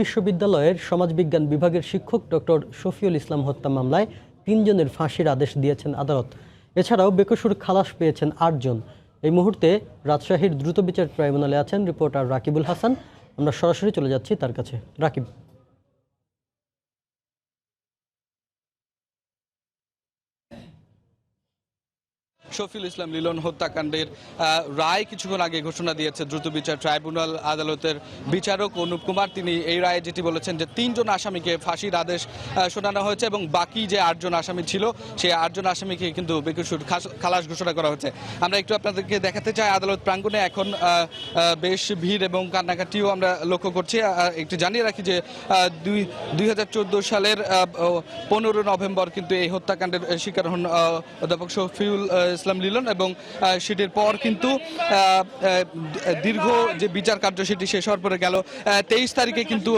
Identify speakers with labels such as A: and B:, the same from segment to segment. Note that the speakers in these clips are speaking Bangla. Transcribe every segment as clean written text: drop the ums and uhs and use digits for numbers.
A: বিশ্ববিদ্যালয়ের সমাজবিজ্ঞান বিভাগের শিক্ষক ডক্টর শফিউল ইসলাম হত্যা মামলায় ৩ জনের ফাঁসির আদেশ দিয়েছেন আদালত। এছাড়াও বেকসুর খালাস পেয়েছেন ৮ জন। এই মুহূর্তে রাজশাহীর দ্রুত বিচার ট্রাইব্যুনালে আছেন রিপোর্টার রাকিবুল হাসান। আমরা সরাসরি চলে যাচ্ছি তার কাছে। রাকিব,
B: শফিউল ইসলাম লিলন হত্যাকাণ্ডের রায় কিছুক্ষণ আগে ঘোষণা দিয়েছে দ্রুত বিচার ট্রাইব্যুনাল আদালতের বিচারক অনুপ কুমার। তিনি এই রায়ে যেটি বলেছেন যে ৩ জন আসামিকে ফাঁসির আদেশ শোনানো হয়েছে এবং বাকি যে ৮ জন আসামি ছিল সেই ৮ জন আসামিকে কিন্তু বেকসুর খালাস ঘোষণা করা হয়েছে। আমরা একটু আপনাদেরকে দেখাতে চাই আদালত প্রাঙ্গণে এখন বেশ ভিড় এবং কান্নাকাটিও আমরা লক্ষ্য করছি। একটু জানিয়ে রাখি যে 2014 সালের 15 নভেম্বর কিন্তু এই হত্যাকাণ্ডের শিকার হন অধ্যাপক শফিউল ইসলাম লিলন এবং সেটির পর কিন্তু দীর্ঘ যে বিচার কার্য সেটি শেষ হওয়ার পরে গেল 23 তারিখে কিন্তু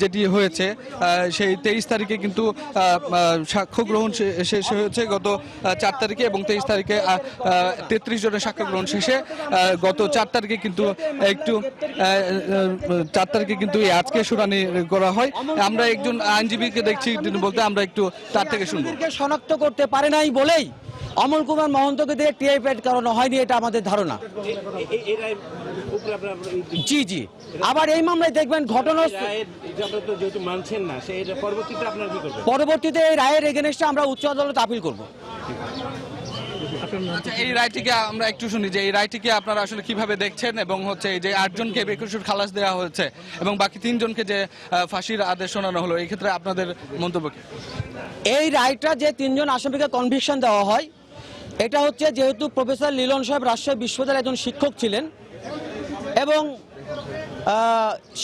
B: যেটি হয়েছে সেই 23 তারিখে কিন্তু সাক্ষ্য গ্রহণ শেষ হয়েছে গত 4 তারিখে এবং 23 তারিখে 33 জনের সাক্ষ্য গ্রহণ শেষে গত 4 তারিখে কিন্তু আজকে শুনানি করা হয়। আমরা একজন আইনজীবীকে দেখছি বলতে, আমরা একটু তার থেকে শুনবো।
C: শনাক্ত করতে পারে নাই বলেই অমল কুমার মহন্তকে দিয়ে টিআই প্যাড করানো হয়নি, এটা আমাদের ধারণা। জি আবার এই মামলায় দেখবেন ঘটনা পরবর্তীতে এই রায়ের এগেনস্টে আমরা উচ্চ আদালতে আপিল করব।
B: এই রায়টিকে আমরা একটু শুনি যে এই রায়টিকে আপনারা আসলে কিভাবে দেখছেন এবং হচ্ছে এই যে 8 জনকে বেকসুর খালাস দেওয়া হয়েছে এবং বাকি 3 জনকে যে ফাঁসির আদেশ শোনানো হলো, এই ক্ষেত্রে আপনাদের মন্তব্য কি?
C: এই রায়টা যে 3 জন আসামিকে কনভিকশন দেওয়া হয়, এটা হচ্ছে যেহেতু প্রফেসর লিলন সাহেব রাজশাহী বিশ্ববিদ্যালয়ের একজন শিক্ষক ছিলেন এবং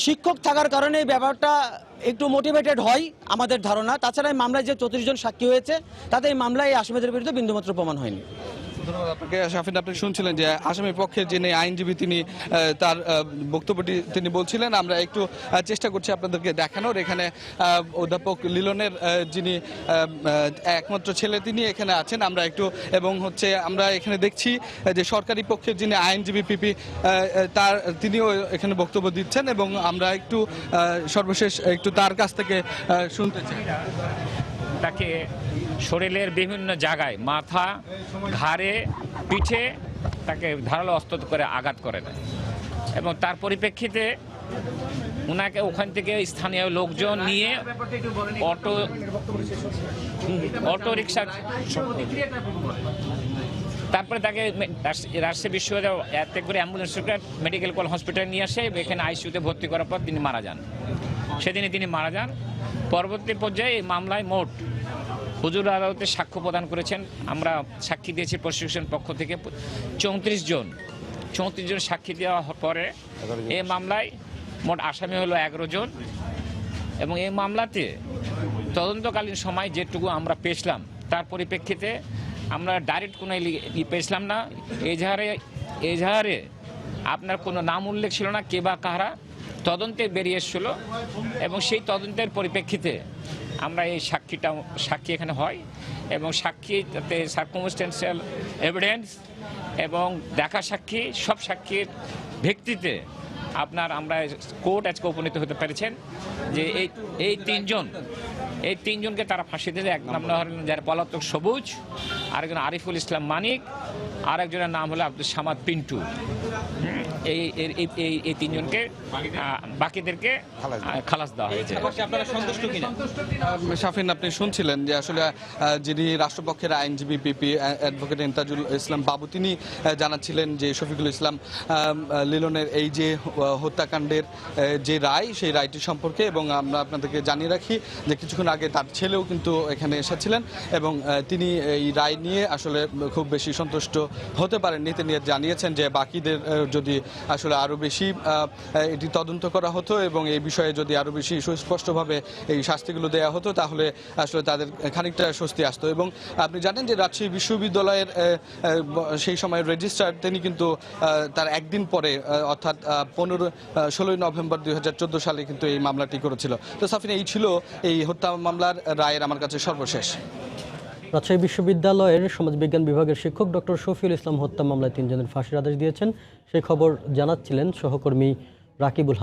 C: শিক্ষক থাকার কারণে এই ব্যাপারটা একটু মোটিভেটেড হয় আমাদের ধারণা। তাছাড়া এই মামলায় যে 34 জন সাক্ষী হয়েছে তাতে এই মামলায় এই আসামিদের বিরুদ্ধে বিন্দুমাত্র প্রমাণ হয়নি।
B: ধন্যবাদ আপনাকে। শাফিন, আপনি শুনছিলেন যে আসামি পক্ষের যিনি আইনজীবী তিনি তার বক্তব্যটি তিনি বলছিলেন। আমরা একটু চেষ্টা করছি আপনাদেরকে দেখানোর। এখানে অধ্যাপক লিলনের যিনি একমাত্র ছেলে তিনি এখানে আছেন। আমরা একটু এবং হচ্ছে আমরা এখানে দেখছি যে সরকারি পক্ষের যিনি আইনজীবী পিপি তিনিও এখানে বক্তব্য দিচ্ছেন এবং আমরা একটু সর্বশেষ একটু তার কাছ থেকে শুনতে চাই।
D: তাকে শরীরের বিভিন্ন জায়গায় মাথা, ঘাড়ে, পিঠে তাকে ধারালো অস্ত্র করে আঘাত করে দেয় এবং তার পরিপ্রেক্ষিতে ওনাকে ওখান থেকে স্থানীয় লোকজন নিয়ে অটো রিক্সা, তারপরে তাকে রাজশাহী বিশ্ববিদ্যালয় এতে করে অ্যাম্বুলেন্স মেডিকেল কলেজ হসপিটালে নিয়ে আসে। এখানে আইসিইউতে ভর্তি করার পর তিনি মারা যান। সেদিনই তিনি মারা যান। পরবর্তী পর্যায়ে এই মামলায় মোট হুজুর আদালতে সাক্ষ্য প্রদান করেছেন। আমরা সাক্ষী দিয়েছি প্রসিকিউশন পক্ষ থেকে 34 জন সাক্ষী দেওয়ার পরে এই মামলায় মোট আসামি হলো 11 জন এবং এই মামলাতে তদন্তকালীন সময় যেটুকু আমরা পেয়েছিলাম তার পরিপ্রেক্ষিতে আমরা ডাইরেক্ট কোনো পেয়েছিলাম না। এজাহারে আপনার কোনো নাম উল্লেখ ছিল না, কে বা কারা তদন্তে বেরিয়ে এসেছিল এবং সেই তদন্তের পরিপ্রেক্ষিতে আমরা এই সাক্ষী এখানে হয় এবং সাক্ষী তাতে সার্কামস্টেন্সিয়াল এভিডেন্স এবং দেখা সাক্ষী, সব সাক্ষীর ভিত্তিতে আমরা কোর্ট আজকে উপনীত হতে পেরেছেন যে এই 3 জনকে তারা ফাঁসি দিয়েছে। এক নাম হলেন যার পলাতক সবুজ, আরেকজন আরিফুল ইসলাম মানিক, আরেকজনের নাম হলো আব্দুল সামাদ পিন্টু। এই 3 জনকে বাকিদেরকে খালাস দেওয়া হয়েছে।
B: শাফিন, আপনি শুনছিলেন যে আসলে যিনি রাষ্ট্রপক্ষের আইনজীবী পিপি অ্যাডভোকেট ইন্তাজুল ইসলাম বাবু তিনি জানাচ্ছিলেন যে শফিকুল ইসলাম লিলনের এই যে হত্যাকাণ্ডের যে রায় সেই রায়টি সম্পর্কে এবং আমরা আপনাদেরকে জানিয়ে রাখি যে কিছুক্ষণ আগে তার ছেলেও কিন্তু এখানে এসেছিলেন এবং তিনি এই রায় নিয়ে আসলে খুব বেশি সন্তুষ্ট হতে পারেননি। তিনি জানিয়েছেন যে বাকিদের যদি আসলে আরও বেশি এটি তদন্ত করা হতো এবং এই বিষয়ে যদি আরও বেশি সুস্পষ্টভাবে এই শাস্তিগুলো দেওয়া হতো তাহলে আসলে তাদের খানিকটা স্বস্তি আসতো। এবং আপনি জানেন যে রাজশাহী বিশ্ববিদ্যালয়ের সেই সময়ের রেজিস্ট্রার তিনি কিন্তু তার একদিন পরে অর্থাৎ 16 নভেম্বর 2014 সালে কিন্তু এই মামলাটি করেছিল। তো সাফিন, এই ছিল এই হত্যা মামলার রায়ের আমার কাছে সর্বশেষ।
A: রাজশাহী বিশ্ববিদ্যালয়ের সমাজবিজ্ঞান বিভাগের শিক্ষক ডক্টর শফিউল ইসলাম হত্যা মামলায় 3 জনের ফাঁসির আদেশ দিয়েছেন। সেই খবর জানাচ্ছিলেন সহকর্মী রাকিবুল।